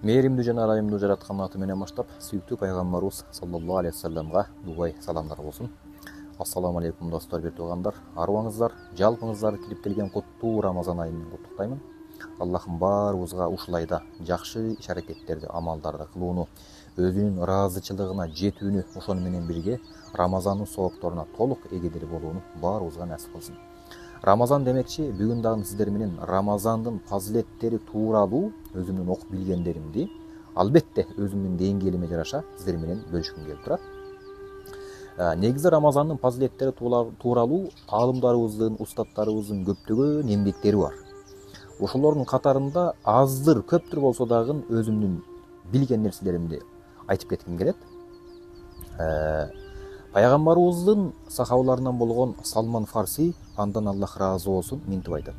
Мээримдүү жана ырайымдуу жараткан аты менен баштап, сүйүктүү пайгамбарыбыз саллаллаху алейхи вассаламга дубай саламдар болсун. Ассаламу алейкум достор, бир туугандар. Арыбаңыздар, жалпыңыздар кирип келген куттуу Рамазан айы менен куттуктаймын. Аллахым баарыбызга ушулайда жакшы иш-аракеттерди, амалдарды кылууну, өзүнүн ыраазычылыгына жетүүнү, ошону менен бирге Рамазандын соопторуна толук эгедир болууну баарыбызга насип кылсын. Рамазан демекчи, бүгүн дагы сиздер менен Рамазандын фазилеттери тууралуу өзүмдүн окуп билгендеримди, албетте өзүмдүн деңгээлиме жараша сиздер менен бөлүшкүм келип турат. Негизи Рамазандын фазилеттери тууралуу аалымдарыбыздын, устаттарыбыздын көптөгөн эмгектери бар. Ошолордун катарында аздыр, көптүр болсо дагы өзүмдүн билген нерселеримди айтып кетким келет. Пайгамбарыбыздын сахабаларынан болгон Салман Фарси, андан Аллах ыраазы болсун, мынтип айтат.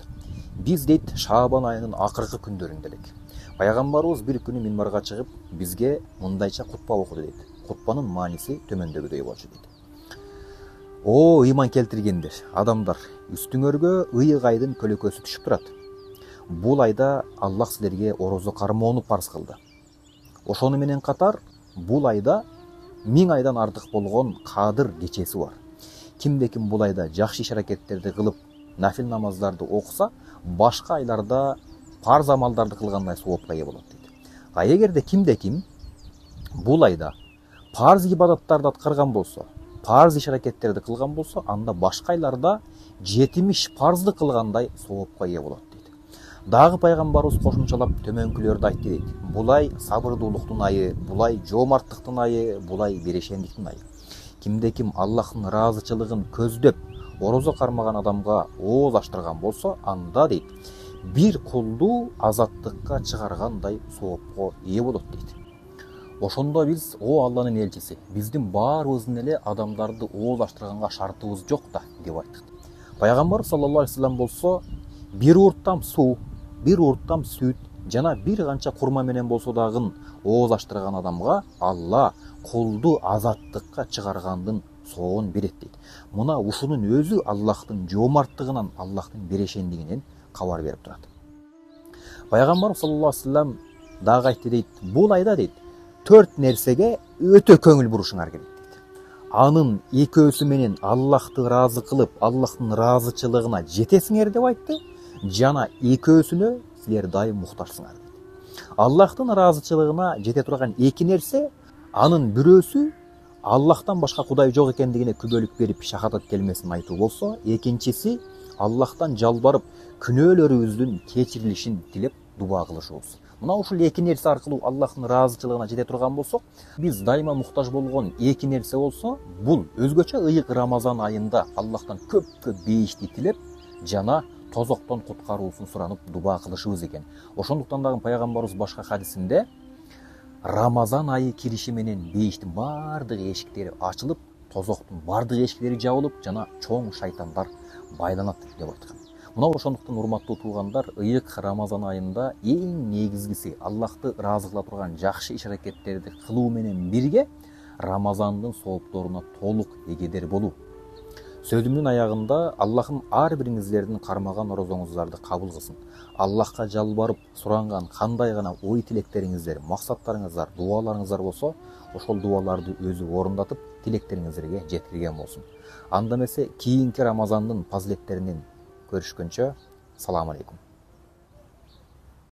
Биз дейт Шаабан айынын акыркы күндөрүндө элек. Пайгамбарыбыз бир күнү минбарга чыгып, бизге мындайча кутба окуду дейт. Кутбанын мааниси төмөндөгүдөй болчу дейт. О, ыйман келтиргендер, адамдар, үстүңөргө ыйык айдын көлөкөсү түшүп турат. Бул айда Аллах силерге орозо кармоону парз кылды. Ошону менен катар, бул айда 1000 айдан артык болгон кадыр кечеси бар. Кимде-ким бул айда жакшы иш-аракеттерди кылып, нафил намаздарды окуса, башка айларда парз амалдарды кылгандай соопко ээ болот дейт. А эгерде кимде-ким бул айда парз ибадаттарды аткарган болсо, парз иш-аракеттерди кылган болсо, анда башка айларда 70 парзды кылгандай соопко ээ болот дейт. Дагы пайгамбарыбыз кошумчалап төмөнкүлөрдү айтты дейт. Бул ай сабырдуулуктун айы, бул ай жоомарттыктын айы, бул ай берешендиктин айы. Кимде-ким Аллахтын ыраазычылыгын көздөп, орозо кармаган адамга ооз аштырган болсо, анда дейт, бир кулду азаттыкка чыгаргандай соопко ээ болот дейт. Ошондо биз, о Алланын элчиси, биздин баарыбыздын эле адамдарды ооз аштырганга шартыбыз жок да, деп айттык. Пайгамбар саллаллаху алейхи вассалам болсо, бир урттам суу, бир урттам сүт жана бир канча курма менен болсо дагы ооз аштырган адамга Алла кулду азаттыкка чыгаргандын соон берет дейт. Мына ушунун өзү Аллахтын жоомарттыгынан, Аллахтын берешендигинен кабар берип турат. Пайгамбар саллаллаху алейхи вассалам дагы айтты дейт, бул айда дейт, 4 нерсеге өтө көңүл бурушуңар керек дейт. Анын экөөсү менен Аллахты ыраазы кылып, Аллахтын ыраазычылыгына жетесиңер деп айтты, жана экөөсүнө силер дайым муктажсыңар дейт. Аллахтын ыраазычылыгына жете турган эки нерсе, анын бирөөсү Аллахтан башка кудай жок экендигине күбөлүк берип шахадат келмесин айтуу болсо, экинчиси Аллахтан жалбарып күнөөлөрүбүздүн кечирилишин тилеп дуба кылышыбыз. Мына ушул эки нерсе аркылуу Аллахтын ыраазычылыгына жете турган болсок, биз дайыма муктаж болгон эки нерсе болсо, бул өзгөчө ыйык Рамазан айында Аллахтан көп бейишти тилеп жана тозоктон куткаруусун суранып дуба кылышыбыз экен. Ошондуктан дагы пайгамбарыбыз башка хадисинде Рамазан айы кириши менен бейиштин бардык эшиктери ачылып, тозоктун бардык эшиктери жабылып, жана чоң шайтандар байланат деп айткан. Мына ошондуктан урматтуу туугандар, ыйык Рамазан айында эң негизгиси Аллахты ыраазы кыла турган жакшы иш-аракеттерди кылуу менен бирге Рамазандын соопторуна толук эгедер болуу. Сөзүмдүн аягында Аллахым ар бириңиздердин кармаган орозоңуздарды кабыл кылсын. Аллахка жалбарып суранган кандай гана ой тилектериңиздер, максаттарыңыздар, дубаларыңыздар болсо, ошол дубаларды өзү орундатып, тилектериңиздерге жеткирген болсун. Анда эмесе кийинки Рамазандын фазилеттеринен көрүшкөнчө, салам алейкум.